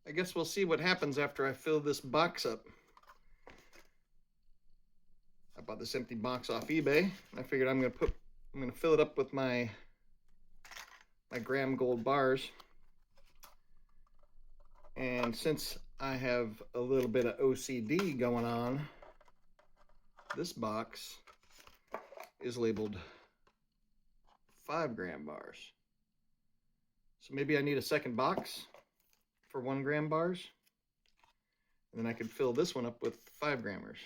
I guess we'll see what happens after I fill this box up. I bought this empty box off eBay. I figured I'm gonna fill it up with my gram gold bars. And since I have a little bit of OCD going on, this box is labeled 5-gram bars. So maybe I need a second box for 1-gram bars. And then I could fill this one up with 5-grammers.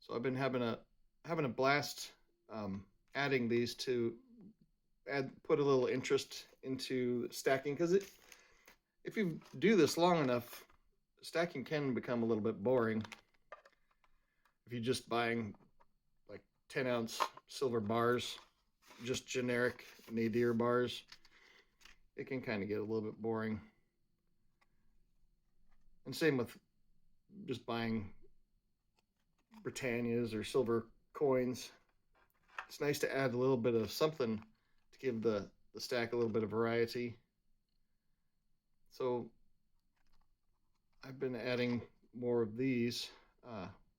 So I've been having a blast adding these to put a little interest into stacking, because if you do this long enough, stacking can become a little bit boring. If you're just buying like 10-ounce silver bars, just generic nadir bars, it can kind of get a little bit boring. And same with just buying Britannias or silver coins. It's nice to add a little bit of something to give the stack a little bit of variety. So I've been adding more of these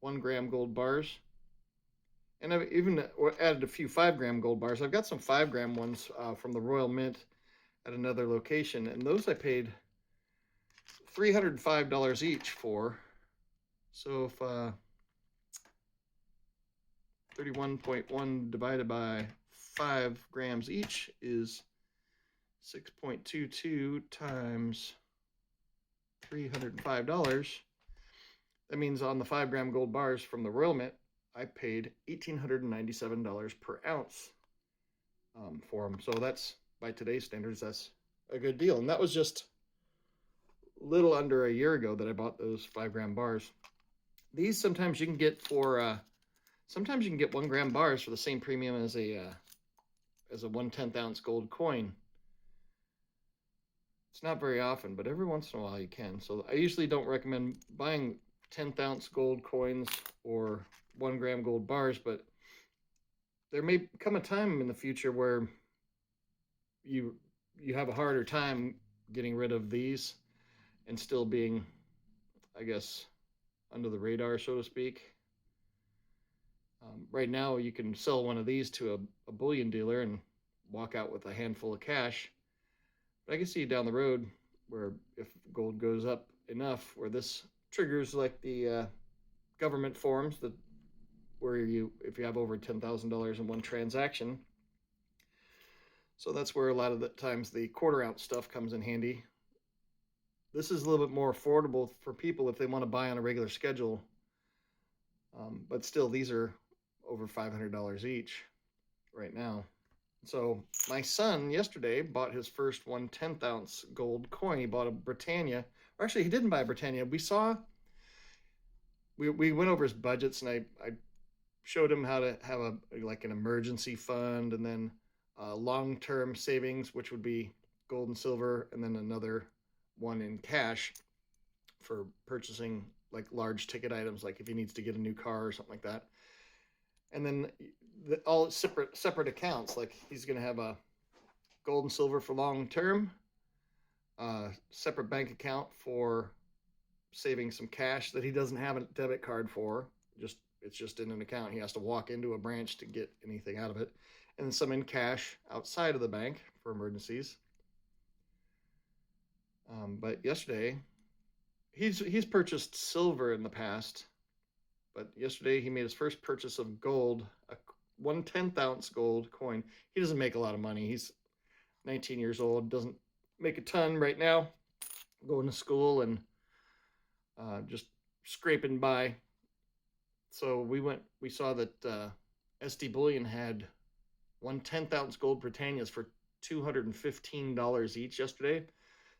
1-gram gold bars. And I've even added a few 5-gram gold bars. I've got some 5-gram ones from the Royal Mint at another location, and those I paid $305 each for. So if 31.1 divided by 5 grams each is 6.22 times $305. That means on the 5-gram gold bars from the Royal Mint, I paid $1,897 per ounce for them. So that's, by today's standards, that's a good deal. And that was just a little under a year ago that I bought those 5-gram bars. These sometimes you can get for, sometimes you can get 1-gram bars for the same premium as a 1/10 ounce gold coin. It's not very often, but every once in a while you can. So I usually don't recommend buying 10th ounce gold coins or 1-gram gold bars, but there may come a time in the future where you have a harder time getting rid of these and still being, I guess, under the radar, so to speak. Right now, you can sell one of these to a bullion dealer and walk out with a handful of cash. But I can see down the road where if gold goes up enough, where this triggers like the government forms that where if you have over $10,000 in one transaction. So that's where a lot of the times the 1/4 ounce stuff comes in handy. This is a little bit more affordable for people if they want to buy on a regular schedule. But still, these are over $500 each right now. So my son yesterday bought his first 1/10 ounce gold coin. He bought a Britannia. Or actually, he didn't buy a Britannia. We went over his budgets, and I showed him how to have an emergency fund, and then long-term savings, which would be gold and silver, and then another one in cash for purchasing like large ticket items, like if he needs to get a new car or something like that. And then all separate accounts, like he's going to have a gold and silver for long term, separate bank account for saving some cash that he doesn't have a debit card for. It's just in an account. He has to walk into a branch to get anything out of it. And then some in cash outside of the bank for emergencies. But yesterday, he's purchased silver in the past, but yesterday he made his first purchase of gold, a 1/10 ounce gold coin. He doesn't make a lot of money. He's 19 years old, doesn't make a ton right now, going to school and just scraping by. So we saw that SD Bullion had 1/10 ounce gold Britannias for $215 each yesterday.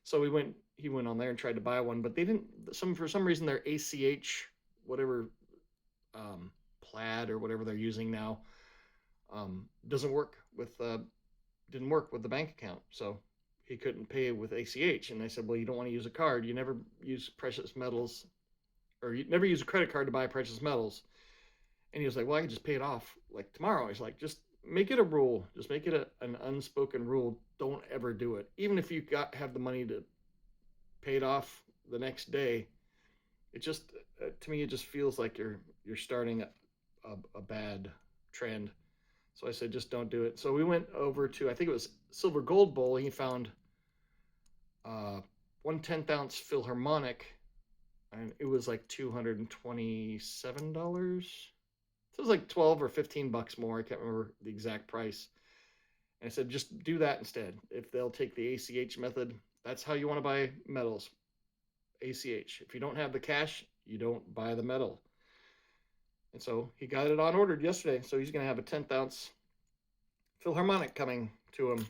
So he went on there and tried to buy one, but they didn't, for some reason their ACH, whatever, plaid or whatever they're using now, didn't work with the bank account. So he couldn't pay with ACH. And I said, well, you don't want to use a card. You never use precious metals, or you never use a credit card to buy precious metals. And he was like, well, I can just pay it off like tomorrow. He's like, just make it a rule. Just make it an unspoken rule. Don't ever do it. Even if you have the money to pay it off the next day, it just to me it just feels like you're starting a bad trend. So I said just don't do it. So we went over to, I think it was Silver Gold Bowl. He found 1/10 ounce Philharmonic, and it was like $227. So it was like 12 or 15 bucks more. I can't remember the exact price. And I said, just do that instead. If they'll take the ACH method, that's how you want to buy metals. ACH. If you don't have the cash, you don't buy the metal. And so he got it on ordered yesterday. So he's going to have a 10th ounce Philharmonic coming to him.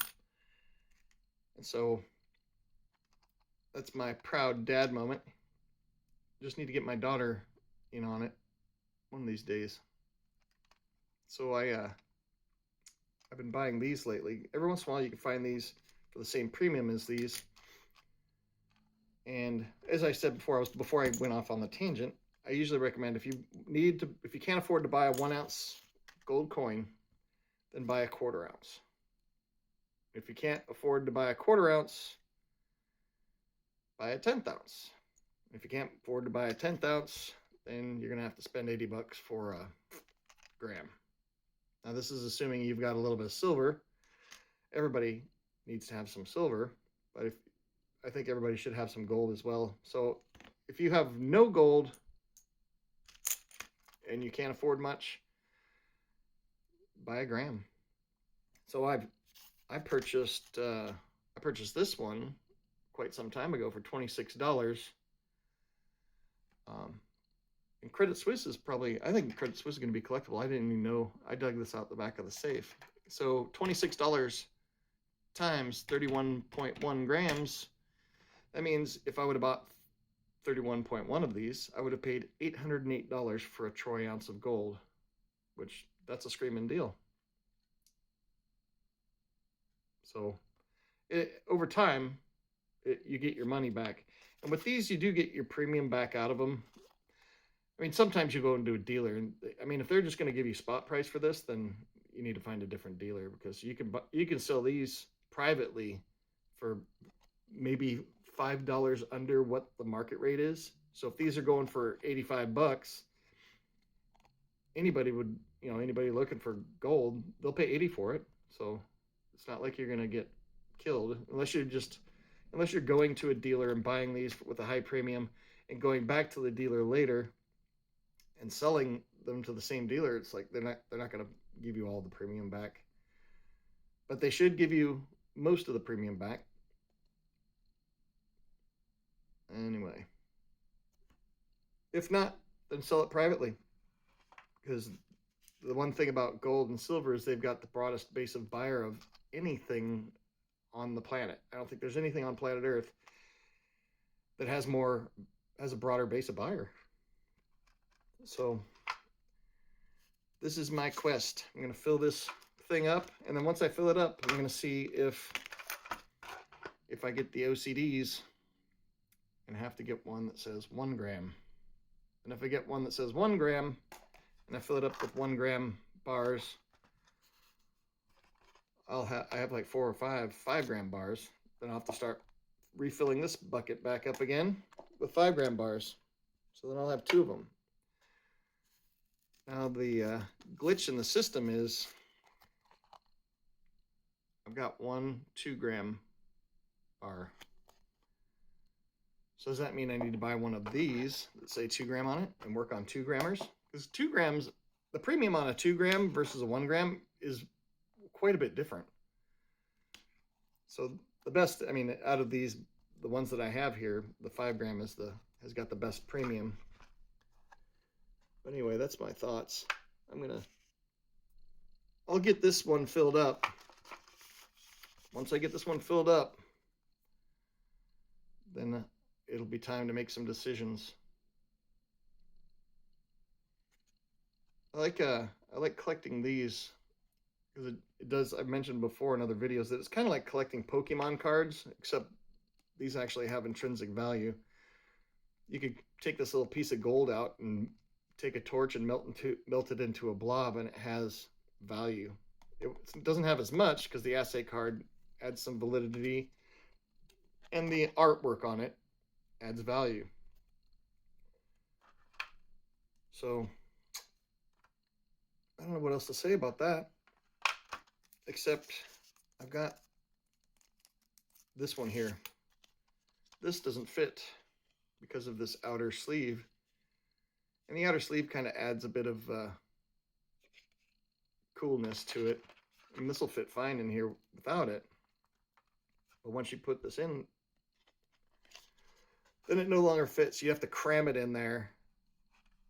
And so that's my proud dad moment. Just need to get my daughter in on it one of these days. So I've been buying these lately. Every once in a while you can find these for the same premium as these. And as I said before I went off on the tangent, I usually recommend if you can't afford to buy a 1 ounce gold coin, then buy a 1/4 ounce. If you can't afford to buy a 1/4 ounce, buy a 10th ounce. If you can't afford to buy a 10th ounce, then you're going to have to spend 80 bucks for a gram. Now this is assuming you've got a little bit of silver. Everybody needs to have some silver, but I think everybody should have some gold as well. So if you have no gold and you can't afford much, buy a gram. So I purchased this one quite some time ago for $26. And Credit Suisse is I think Credit Suisse is going to be collectible. I didn't even know. I dug this out the back of the safe. So $26 times 31.1 grams. That means if I would have bought 31.1 of these, I would have paid $808 for a troy ounce of gold, which that's a screaming deal. So over time, you get your money back. And with these, you do get your premium back out of them. I mean, sometimes you go into a dealer, and I mean, if they're just going to give you spot price for this, then you need to find a different dealer, because you can sell these privately for maybe $5 under what the market rate is. So if these are going for 85 bucks, anybody looking for gold, they'll pay 80 for it. So it's not like you're going to get killed unless you're going to a dealer and buying these with a high premium and going back to the dealer later and selling them to the same dealer. It's like they're not going to give you all the premium back, but they should give you most of the premium back. Anyway, if not, then sell it privately, because the one thing about gold and silver is they've got the broadest base of buyer of anything on the planet. I don't think there's anything on planet Earth that has a broader base of buyer. So this is my quest. I'm going to fill this thing up, and then once I fill it up, I'm going to see if I get the OCDs and have to get one that says 1 gram. And if I get one that says 1 gram and I fill it up with 1 gram bars, I have like 4 or 5 gram bars. Then I'll have to start refilling this bucket back up again with 5 gram bars. So then I'll have 2 of them. Now the glitch in the system is I've got 1 2 gram bar. So does that mean I need to buy one of these that say 2 gram on it and work on 2 grammers? Because 2 grams, the premium on a 2 gram versus a 1 gram is quite a bit different. So the best, I mean, out of these, the ones that I have here, the 5 gram has got the best premium. But anyway, that's my thoughts. I'll get this one filled up. Once I get this one filled up, then it'll be time to make some decisions. I like collecting these because it does. I've mentioned before in other videos that it's kind of like collecting Pokemon cards, except these actually have intrinsic value. You could take this little piece of gold out and take a torch and melt it into a blob, and it has value. It doesn't have as much because the assay card adds some validity, and the artwork on it adds value. So I don't know what else to say about that, except I've got this one here. This doesn't fit because of this outer sleeve. And the outer sleeve kind of adds a bit of coolness to it. And this will fit fine in here without it. But once you put this in, then it no longer fits. You have to cram it in there.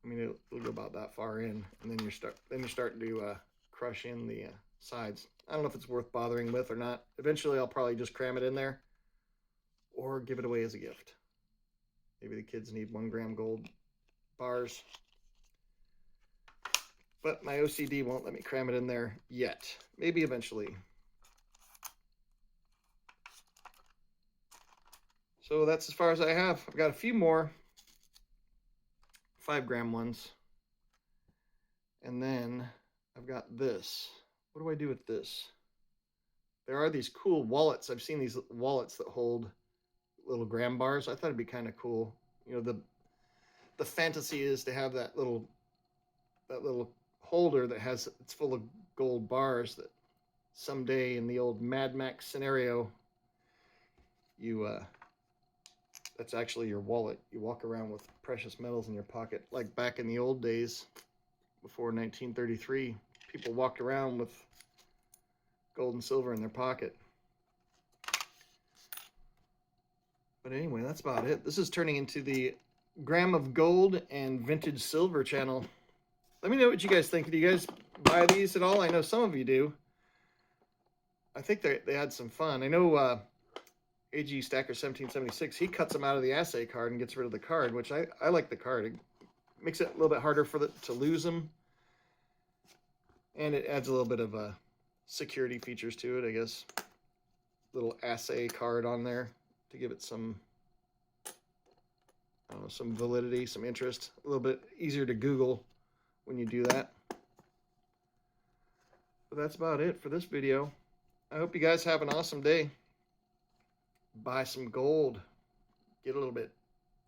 I mean, it'll go about that far in, and then you start to crush in the sides. I don't know if it's worth bothering with or not. Eventually, I'll probably just cram it in there, or give it away as a gift. Maybe the kids need 1 gram gold bars. But my OCD won't let me cram it in there yet. Maybe eventually. So that's as far as I have. I've got a few more 5 gram ones. And then I've got this. What do I do with this? There are these cool wallets. I've seen these wallets that hold little gram bars. I thought it'd be kind of cool. You know, the fantasy is to have that little holder that has, it's full of gold bars, that someday in the old Mad Max scenario, you that's actually your wallet. You walk around with precious metals in your pocket, like back in the old days before 1933. People walked around with gold and silver in their pocket. But anyway, that's about it. This is turning into the gram of gold and vintage silver channel. Let me know what you guys think. Do you guys buy these at all? I know some of you do. I think they had some fun. I know AG Stacker 1776, he cuts them out of the assay card and gets rid of the card, which I like the card. It makes it a little bit harder to lose them. And it adds a little bit of security features to it, I guess. Little assay card on there to give it some, I don't know, some validity, some interest. A little bit easier to Google when you do that. But that's about it for this video. I hope you guys have an awesome day. Buy some gold. Get a little bit